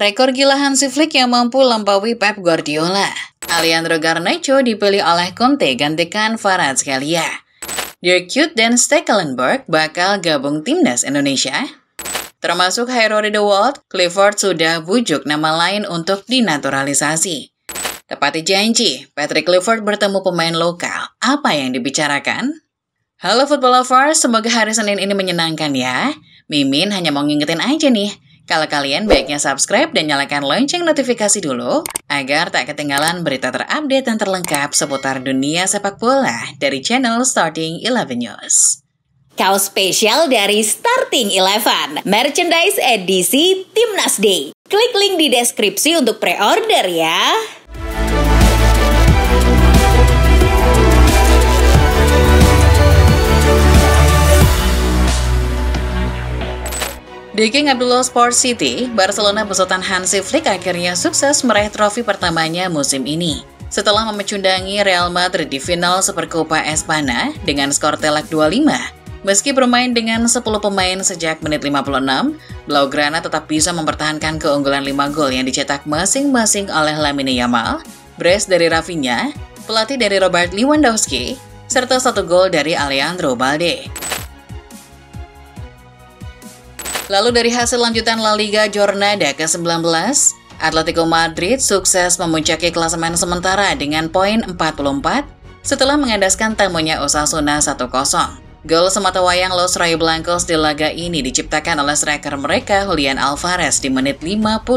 Rekor gila Hansi Flick yang mampu lampaui Pep Guardiola. Alejandro Garnacho dipilih oleh Conte gantikan Kvaratskhelia. Dirk Kuyt dan Stekelenburg bakal gabung timnas Indonesia. Termasuk Rory the World, Clifford sudah bujuk nama lain untuk dinaturalisasi. Tepati janji, Patrick Clifford bertemu pemain lokal. Apa yang dibicarakan? Halo football lovers, semoga hari Senin ini menyenangkan ya. Mimin hanya mau ngingetin aja nih. Kalau kalian baiknya subscribe dan nyalakan lonceng notifikasi dulu, agar tak ketinggalan berita terupdate dan terlengkap seputar dunia sepak bola dari channel Starting 11 News. Kaos spesial dari Starting 11, merchandise edisi Timnas Day. Klik link di deskripsi untuk pre-order ya. Di King Abdullah Sports City, Barcelona besutan Hansi Flick akhirnya sukses meraih trofi pertamanya musim ini. Setelah memecundangi Real Madrid di final Supercopa Espana dengan skor telak 2-5, meski bermain dengan 10 pemain sejak menit 56, Blaugrana tetap bisa mempertahankan keunggulan 5 gol yang dicetak masing-masing oleh Lamine Yamal, brace dari Rafinha, pelatih dari Robert Lewandowski, serta 1 gol dari Alejandro Balde. Lalu dari hasil lanjutan La Liga Jornada ke-19, Atletico Madrid sukses memuncaki klasemen sementara dengan poin 44 setelah mengandaskan tamunya Osasuna 1-0. Gol sematawayang Los Rojiblancos di laga ini diciptakan oleh striker mereka Julian Alvarez di menit 55.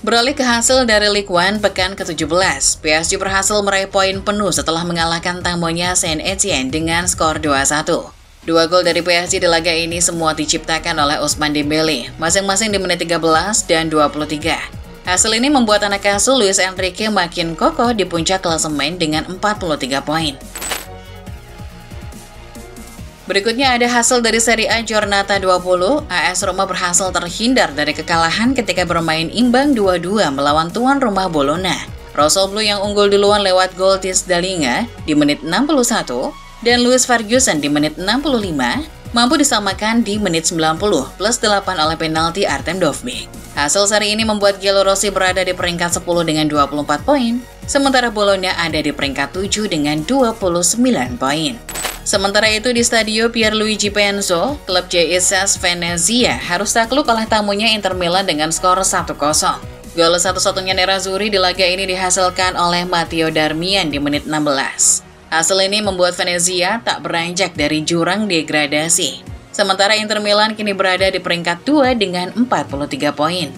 Beralih ke hasil dari Ligue 1 pekan ke-17, PSG berhasil meraih poin penuh setelah mengalahkan tamunya Saint-Etienne dengan skor 2-1. 2 gol dari PSG di laga ini semua diciptakan oleh Ousmane Dembélé, masing-masing di menit 13 dan 23. Hasil ini membuat anak asuh Luis Enrique makin kokoh di puncak klasemen dengan 43 poin. Berikutnya ada hasil dari Serie A Giornata 20, AS Roma berhasil terhindar dari kekalahan ketika bermain imbang 2-2 melawan tuan rumah Bologna. Rossoblu yang unggul duluan lewat gol Tis Dalinga di menit 61 dan Louis Ferguson di menit 65 mampu disamakan di menit 90 plus 8 oleh penalti Artem Dovbyk. Hasil seri ini membuat Giallorossi berada di peringkat 10 dengan 24 poin, sementara Bologna ada di peringkat 7 dengan 29 poin. Sementara itu di Stadio Pierluigi Penzo, klub JSS Venezia harus takluk oleh tamunya Inter Milan dengan skor 1-0. Gol satu-satunya Nerazzurri di laga ini dihasilkan oleh Matteo Darmian di menit 16. Hasil ini membuat Venezia tak beranjak dari jurang degradasi. Sementara Inter Milan kini berada di peringkat 2 dengan 43 poin.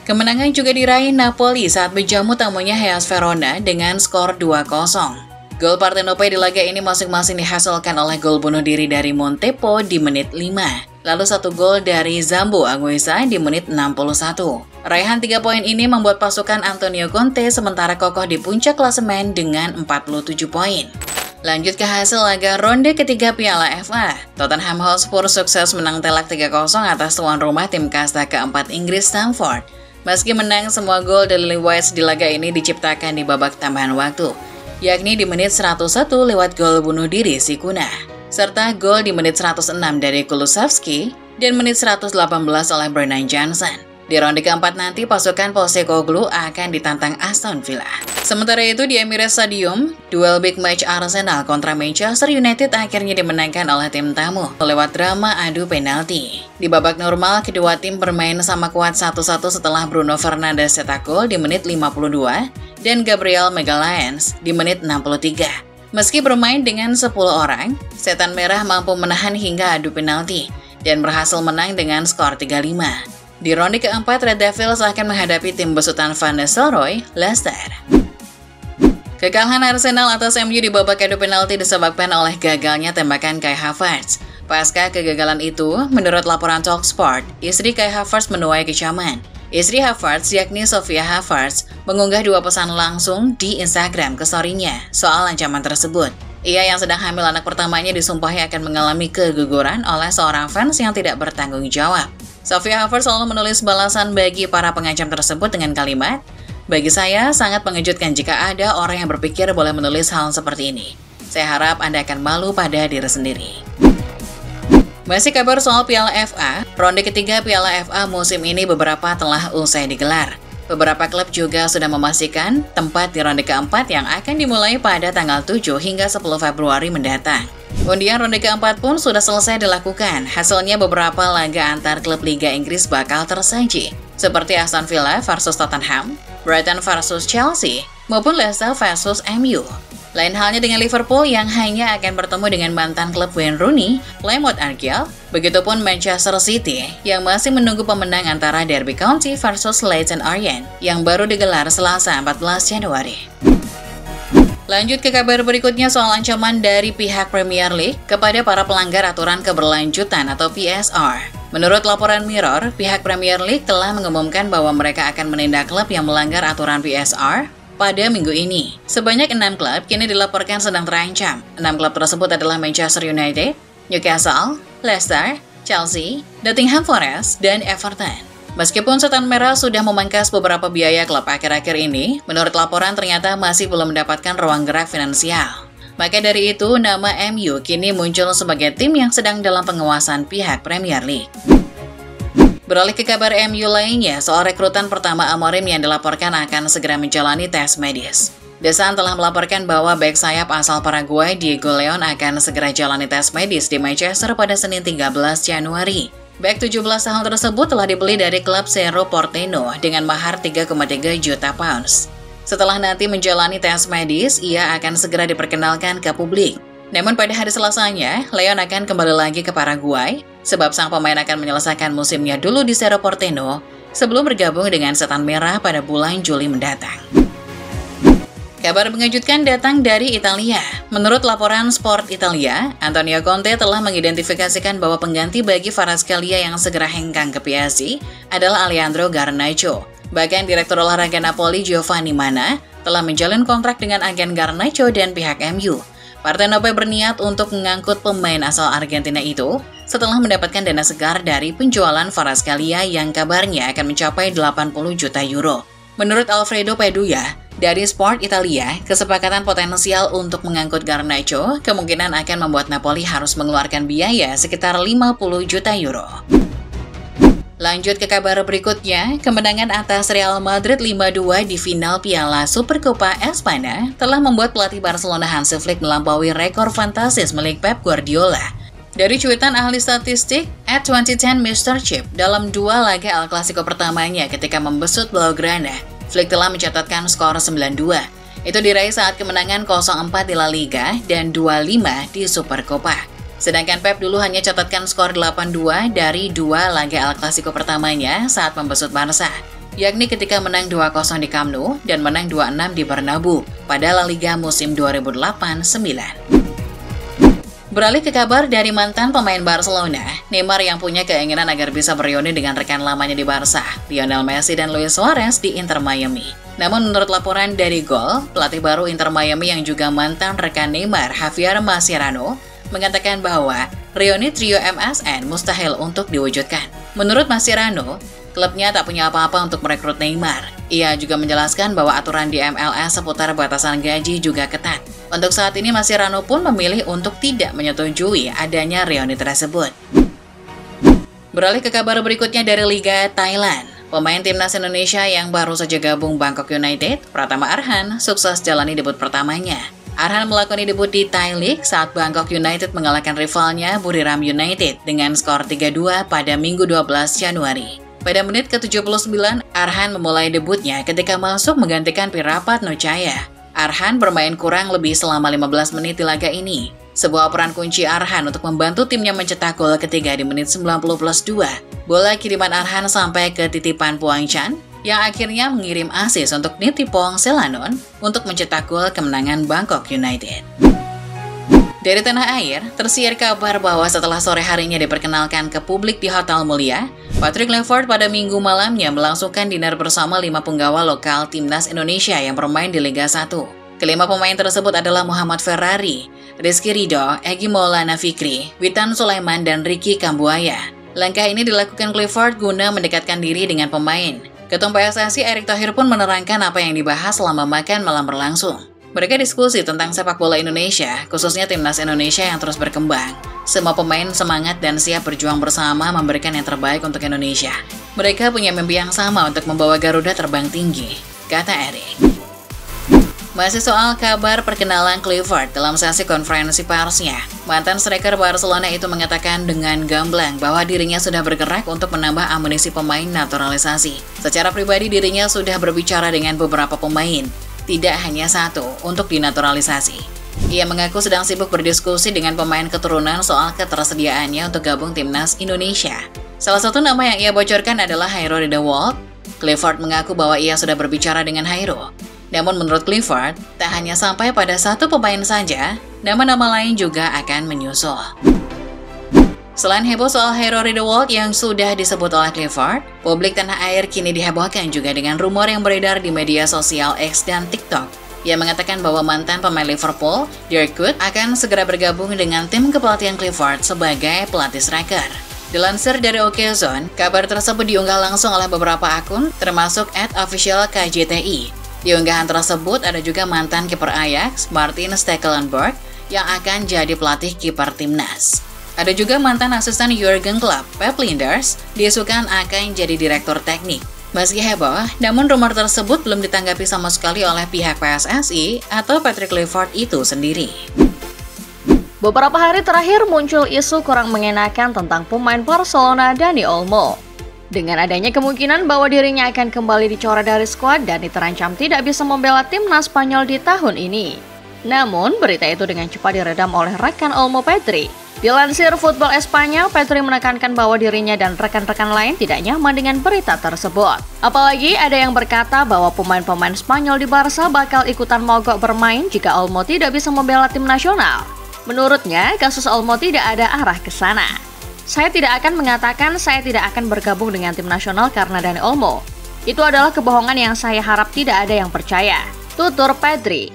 Kemenangan juga diraih Napoli saat menjamu tamunya Hellas Verona dengan skor 2-0. Gol Partenope di laga ini masing-masing dihasilkan oleh gol bunuh diri dari Montepo di menit 5. Lalu 1 gol dari Zambo Anguissa di menit 61. Raihan 3 poin ini membuat pasukan Antonio Conte sementara kokoh di puncak klasemen dengan 47 poin. Lanjut ke hasil laga ronde ketiga Piala FA. Tottenham Hotspur sukses menang telak 3-0 atas tuan rumah tim kasta keempat Inggris Stamford. Meski menang, semua gol dari Lewis di laga ini diciptakan di babak tambahan waktu, yakni di menit 101 lewat gol bunuh diri Sikuna, serta gol di menit 106 dari Kulusevski dan menit 118 oleh Brennan Johnson. Di ronde keempat nanti pasukan Postecoglou akan ditantang Aston Villa. Sementara itu di Emirates Stadium, duel big match Arsenal kontra Manchester United akhirnya dimenangkan oleh tim tamu lewat drama adu penalti. Di babak normal, kedua tim bermain sama kuat 1-1 setelah Bruno Fernandes cetak gol di menit 52 dan Gabriel Magalhaes di menit 63. Meski bermain dengan 10 orang, Setan Merah mampu menahan hingga adu penalti dan berhasil menang dengan skor 3-5. Di ronde keempat, Red Devils akan menghadapi tim besutan Van Nistelrooy, Leicester. Kekalahan Arsenal atas MU di babak adu penalti disebabkan oleh gagalnya tembakan Kai Havertz. Pasca kegagalan itu, menurut laporan Talksport, istri Kai Havertz menuai kecaman. Istri Havertz, yakni Sofia Havertz, mengunggah 2 pesan langsung di Instagram ke story-nya soal ancaman tersebut. Ia yang sedang hamil anak pertamanya disumpahi akan mengalami keguguran oleh seorang fans yang tidak bertanggung jawab. Sofia Havertz selalu menulis balasan bagi para pengancam tersebut dengan kalimat, "Bagi saya, sangat mengejutkan jika ada orang yang berpikir boleh menulis hal seperti ini. Saya harap Anda akan malu pada diri sendiri." Masih kabar soal Piala FA, ronde ketiga Piala FA musim ini beberapa telah usai digelar. Beberapa klub juga sudah memastikan tempat di ronde keempat yang akan dimulai pada tanggal 7 hingga 10 Februari mendatang. Undian ronde keempat pun sudah selesai dilakukan. Hasilnya beberapa laga antar klub Liga Inggris bakal tersaji, seperti Aston Villa versus Tottenham, Brighton versus Chelsea, maupun Leicester versus MU. Lain halnya dengan Liverpool yang hanya akan bertemu dengan mantan klub Wayne Rooney, Plymouth Argyle, begitupun Manchester City yang masih menunggu pemenang antara Derby County versus Leyton Orient yang baru digelar Selasa 14 Januari. Lanjut ke kabar berikutnya soal ancaman dari pihak Premier League kepada para pelanggar aturan keberlanjutan atau PSR. Menurut laporan Mirror, pihak Premier League telah mengumumkan bahwa mereka akan menindak klub yang melanggar aturan PSR pada minggu ini. Sebanyak 6 klub kini dilaporkan sedang terancam. 6 klub tersebut adalah Manchester United, Newcastle, Leicester, Chelsea, Nottingham Forest, dan Everton. Meskipun setan merah sudah memangkas beberapa biaya klub akhir-akhir ini, menurut laporan ternyata masih belum mendapatkan ruang gerak finansial. Maka dari itu, nama MU kini muncul sebagai tim yang sedang dalam pengawasan pihak Premier League. Beralih ke kabar MU lainnya, soal rekrutan pertama Amorim yang dilaporkan akan segera menjalani tes medis. The Sun telah melaporkan bahwa bek sayap asal Paraguay Diego Leon akan segera jalani tes medis di Manchester pada Senin 13 Januari. Bek 17 tahun tersebut telah dibeli dari klub Cerro Porteño dengan mahar 3,3 juta pounds. Setelah nanti menjalani tes medis, ia akan segera diperkenalkan ke publik. Namun pada hari Selasanya, Leon akan kembali lagi ke Paraguay, sebab sang pemain akan menyelesaikan musimnya dulu di Cerro Porteño sebelum bergabung dengan Setan Merah pada bulan Juli mendatang. Kabar mengejutkan datang dari Italia. Menurut laporan Sport Italia, Antonio Conte telah mengidentifikasikan bahwa pengganti bagi Kvaratskhelia yang segera hengkang ke PSG adalah Alejandro Garnacho. Bahkan Direktur Olahraga Napoli Giovanni Manna telah menjalin kontrak dengan agen Garnacho dan pihak MU. Partenope berniat untuk mengangkut pemain asal Argentina itu setelah mendapatkan dana segar dari penjualan Kvaratskhelia yang kabarnya akan mencapai 80 juta euro. Menurut Alfredo Pedulla dari Sport Italia, kesepakatan potensial untuk mengangkut Garnacho kemungkinan akan membuat Napoli harus mengeluarkan biaya sekitar 50 juta euro. Lanjut ke kabar berikutnya, kemenangan atas Real Madrid 5-2 di final Piala Supercopa Espanya telah membuat pelatih Barcelona Hansi Flick melampaui rekor fantastis milik Pep Guardiola. Dari cuitan ahli statistik, at 2010 Mr. Chip dalam 2 laga El Clasico pertamanya ketika membesut Blaugrana, Flick telah mencatatkan skor 9-2. Itu diraih saat kemenangan 0-4 di La Liga dan 2-5 di Supercopa. Sedangkan Pep dulu hanya catatkan skor 8-2 dari 2 laga El Clasico pertamanya saat membesut Barca, yakni ketika menang 2-0 di Camp Nou dan menang 2-6 di Bernabeu pada La Liga musim 2008-9. Beralih ke kabar dari mantan pemain Barcelona, Neymar yang punya keinginan agar bisa bereuni dengan rekan lamanya di Barca, Lionel Messi dan Luis Suarez di Inter Miami. Namun menurut laporan dari Goal, pelatih baru Inter Miami yang juga mantan rekan Neymar, Javier Mascherano, mengatakan bahwa reuni trio MSN mustahil untuk diwujudkan. Menurut Mascherano, klubnya tak punya apa-apa untuk merekrut Neymar. Ia juga menjelaskan bahwa aturan di MLS seputar batasan gaji juga ketat. Untuk saat ini Mascherano pun memilih untuk tidak menyetujui adanya reuni tersebut. Beralih ke kabar berikutnya dari Liga Thailand. Pemain timnas Indonesia yang baru saja gabung Bangkok United, Pratama Arhan, sukses jalani debut pertamanya. Arhan melakoni debut di Thai League saat Bangkok United mengalahkan rivalnya Buriram United dengan skor 3-2 pada Minggu 12 Januari. Pada menit ke-79, Arhan memulai debutnya ketika masuk menggantikan Pirapat Nocaya. Arhan bermain kurang lebih selama 15 menit di laga ini. Sebuah peran kunci Arhan untuk membantu timnya mencetak gol ketiga di menit 90+2. Bola kiriman Arhan sampai ke titipan Puang Chan, yang akhirnya mengirim asis untuk Nitipong Selanon untuk mencetak gol kemenangan Bangkok United. Dari tanah air, tersiar kabar bahwa setelah sore harinya diperkenalkan ke publik di Hotel Mulia, Patrick Kluivert pada minggu malamnya melangsungkan dinner bersama 5 penggawa lokal timnas Indonesia yang bermain di Liga 1. Kelima pemain tersebut adalah Muhammad Ferrari, Rizky Ridho, Egy Maulana Fikri, Witan Sulaiman, dan Ricky Kambuaya. Langkah ini dilakukan Kluivert guna mendekatkan diri dengan pemain. Ketum PSSI Erick Thohir pun menerangkan apa yang dibahas selama makan malam berlangsung. Mereka diskusi tentang sepak bola Indonesia, khususnya timnas Indonesia yang terus berkembang. Semua pemain semangat dan siap berjuang bersama memberikan yang terbaik untuk Indonesia. Mereka punya mimpi yang sama untuk membawa Garuda terbang tinggi, kata Eric. Masih soal kabar perkenalan Clifford dalam sesi konferensi persnya, mantan striker Barcelona itu mengatakan dengan gamblang bahwa dirinya sudah bergerak untuk menambah amunisi pemain naturalisasi. Secara pribadi dirinya sudah berbicara dengan beberapa pemain, tidak hanya satu, untuk dinaturalisasi. Ia mengaku sedang sibuk berdiskusi dengan pemain keturunan soal ketersediaannya untuk gabung timnas Indonesia. Salah satu nama yang ia bocorkan adalah Hairo Ridewolf. Clifford mengaku bahwa ia sudah berbicara dengan Hairo. Namun menurut Clifford, tak hanya sampai pada satu pemain saja, nama-nama lain juga akan menyusul. Selain heboh soal Hairo Ridewolf yang sudah disebut oleh Clifford, publik tanah air kini dihebohkan juga dengan rumor yang beredar di media sosial X dan TikTok. Ia mengatakan bahwa mantan pemain Liverpool, Dirk Kuyt, akan segera bergabung dengan tim kepelatihan Clifford sebagai pelatih striker. Dilansir dari OKZone, kabar tersebut diunggah langsung oleh beberapa akun, termasuk @officialkjti. Di unggahan tersebut ada juga mantan kiper Ajax, Martin Stekelenburg, yang akan jadi pelatih kiper timnas. Ada juga mantan asisten Jurgen Klopp, Pep Lijnders, diisukan akan jadi direktur teknik. Meski heboh, namun rumor tersebut belum ditanggapi sama sekali oleh pihak PSSI atau Patrick Clifford itu sendiri. Beberapa hari terakhir muncul isu kurang mengenakan tentang pemain Barcelona Dani Olmo. Dengan adanya kemungkinan bahwa dirinya akan kembali dicoret dari skuad dan terancam tidak bisa membela timnas Spanyol di tahun ini. Namun, berita itu dengan cepat diredam oleh rekan Olmo, Pedri. Dilansir Football Espanya, Pedri menekankan bahwa dirinya dan rekan-rekan lain tidak nyaman dengan berita tersebut. Apalagi ada yang berkata bahwa pemain-pemain Spanyol di Barca bakal ikutan mogok bermain jika Olmo tidak bisa membela tim nasional. Menurutnya, kasus Olmo tidak ada arah ke sana. Saya tidak akan mengatakan saya tidak akan bergabung dengan tim nasional karena Dani Olmo. Itu adalah kebohongan yang saya harap tidak ada yang percaya, tutur Pedri.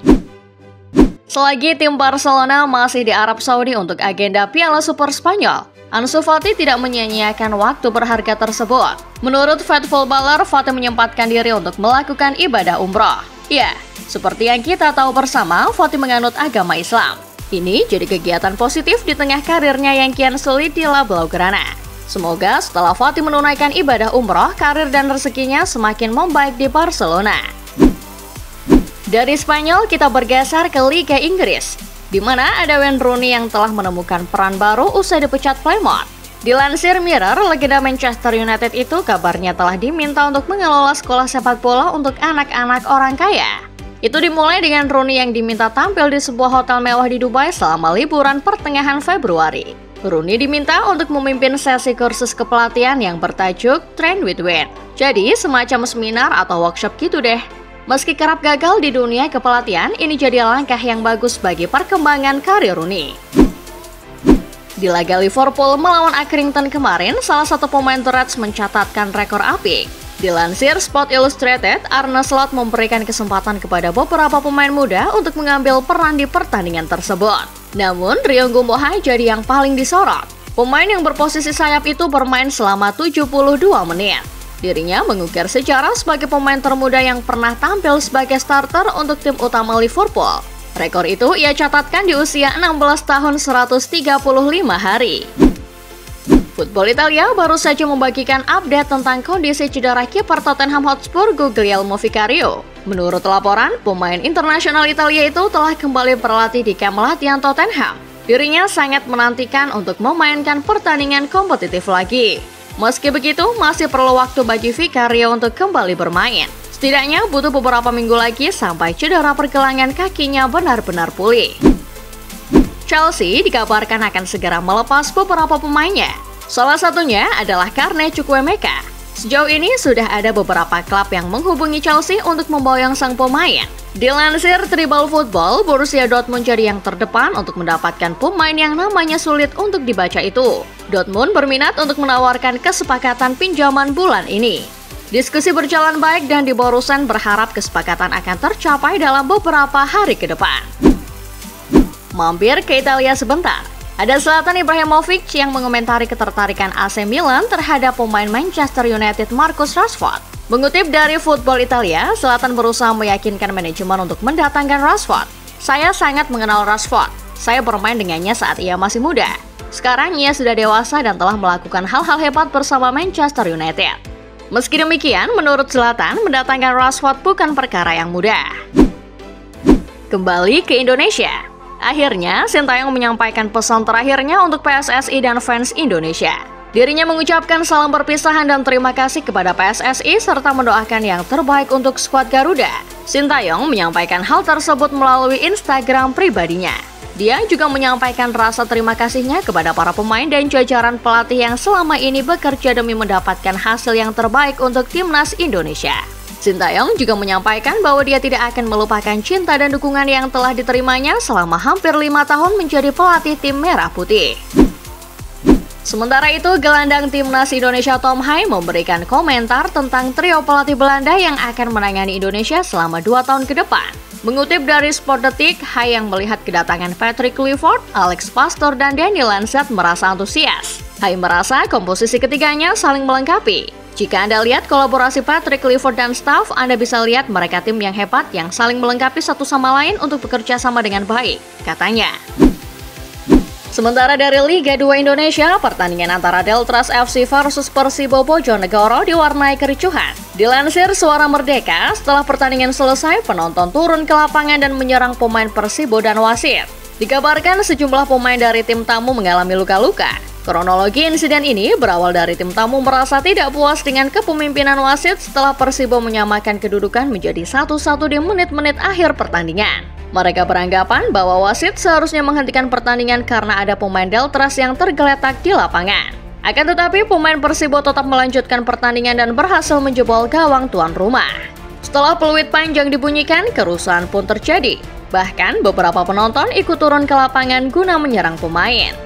Selagi tim Barcelona masih di Arab Saudi untuk agenda Piala Super Spanyol, Ansu Fati tidak menyia-nyiakan waktu berharga tersebut. Menurut Faithful Baller, Fati menyempatkan diri untuk melakukan ibadah umroh. Ya, seperti yang kita tahu bersama, Fati menganut agama Islam. Ini jadi kegiatan positif di tengah karirnya yang kian sulit di La Blaugrana. Semoga setelah Fati menunaikan ibadah umroh, karir dan rezekinya semakin membaik di Barcelona. Dari Spanyol, kita bergeser ke Liga Inggris, di mana ada Wayne Rooney yang telah menemukan peran baru usai dipecat Plymouth. Dilansir Mirror, legenda Manchester United itu kabarnya telah diminta untuk mengelola sekolah sepak bola untuk anak-anak orang kaya. Itu dimulai dengan Rooney yang diminta tampil di sebuah hotel mewah di Dubai selama liburan pertengahan Februari. Rooney diminta untuk memimpin sesi kursus kepelatihan yang bertajuk Train with Wayne. Jadi semacam seminar atau workshop gitu deh. Meski kerap gagal di dunia kepelatihan, ini jadi langkah yang bagus bagi perkembangan karir Rooney. Di laga Liverpool melawan Accrington kemarin, salah satu pemain The Reds mencatatkan rekor apik. Dilansir Sport Illustrated, Arne Slot memberikan kesempatan kepada beberapa pemain muda untuk mengambil peran di pertandingan tersebut. Namun, Rio Gumboha jadi yang paling disorot. Pemain yang berposisi sayap itu bermain selama 72 menit. Dirinya mengukir sejarah sebagai pemain termuda yang pernah tampil sebagai starter untuk tim utama Liverpool. Rekor itu ia catatkan di usia 16 tahun 135 hari. Football Italia baru saja membagikan update tentang kondisi cedera kiper Tottenham Hotspur Guglielmo Vicario. Menurut laporan, pemain internasional Italia itu telah kembali berlatih di kamp latihan Tottenham. Dirinya sangat menantikan untuk memainkan pertandingan kompetitif lagi. Meski begitu, masih perlu waktu bagi Vicario untuk kembali bermain. Setidaknya butuh beberapa minggu lagi sampai cedera pergelangan kakinya benar-benar pulih. Chelsea dikabarkan akan segera melepas beberapa pemainnya. Salah satunya adalah Carne Chukwuemeka. Sejauh ini sudah ada beberapa klub yang menghubungi Chelsea untuk memboyong sang pemain. Dilansir Tribal Football, Borussia Dortmund jadi yang terdepan untuk mendapatkan pemain yang namanya sulit untuk dibaca itu. Dortmund berminat untuk menawarkan kesepakatan pinjaman bulan ini. Diskusi berjalan baik dan di Borussen berharap kesepakatan akan tercapai dalam beberapa hari ke depan. Mampir ke Italia sebentar. Ada Zlatan Ibrahimovic yang mengomentari ketertarikan AC Milan terhadap pemain Manchester United Marcus Rashford. Mengutip dari Football Italia, Zlatan berusaha meyakinkan manajemen untuk mendatangkan Rashford. Saya sangat mengenal Rashford. Saya bermain dengannya saat ia masih muda. Sekarang ia sudah dewasa dan telah melakukan hal-hal hebat bersama Manchester United. Meski demikian, menurut Zlatan, mendatangkan Rashford bukan perkara yang mudah. Kembali ke Indonesia. Akhirnya, Sintayong menyampaikan pesan terakhirnya untuk PSSI dan fans Indonesia. Dirinya mengucapkan salam perpisahan dan terima kasih kepada PSSI serta mendoakan yang terbaik untuk skuad Garuda. Sintayong menyampaikan hal tersebut melalui Instagram pribadinya. Dia juga menyampaikan rasa terima kasihnya kepada para pemain dan jajaran pelatih yang selama ini bekerja demi mendapatkan hasil yang terbaik untuk timnas Indonesia. Sintayong juga menyampaikan bahwa dia tidak akan melupakan cinta dan dukungan yang telah diterimanya selama hampir 5 tahun menjadi pelatih tim Merah Putih. Sementara itu, gelandang timnas Indonesia Tom Hai memberikan komentar tentang trio pelatih Belanda yang akan menangani Indonesia selama 2 tahun ke depan. Mengutip dari Sport Detik, Hai yang melihat kedatangan Patrick Kluivert, Alex Pastoor, dan Danny Lanseth merasa antusias. Hai merasa komposisi ketiganya saling melengkapi. Jika Anda lihat kolaborasi Patrick Kluivert dan staff, Anda bisa lihat mereka tim yang hebat yang saling melengkapi satu sama lain untuk bekerja sama dengan baik, katanya. Sementara dari Liga 2 Indonesia, pertandingan antara Deltras FC versus Persibo Bojonegoro diwarnai kericuhan. Dilansir Suara Merdeka, setelah pertandingan selesai, penonton turun ke lapangan dan menyerang pemain Persibo dan wasit. Dikabarkan sejumlah pemain dari tim tamu mengalami luka-luka. Kronologi insiden ini berawal dari tim tamu merasa tidak puas dengan kepemimpinan wasit setelah Persibo menyamakan kedudukan menjadi 1-1 di menit-menit akhir pertandingan. Mereka beranggapan bahwa wasit seharusnya menghentikan pertandingan karena ada pemain Deltras yang tergeletak di lapangan. Akan tetapi pemain Persibo tetap melanjutkan pertandingan dan berhasil menjebol gawang tuan rumah. Setelah peluit panjang dibunyikan, kerusuhan pun terjadi. Bahkan beberapa penonton ikut turun ke lapangan guna menyerang pemain.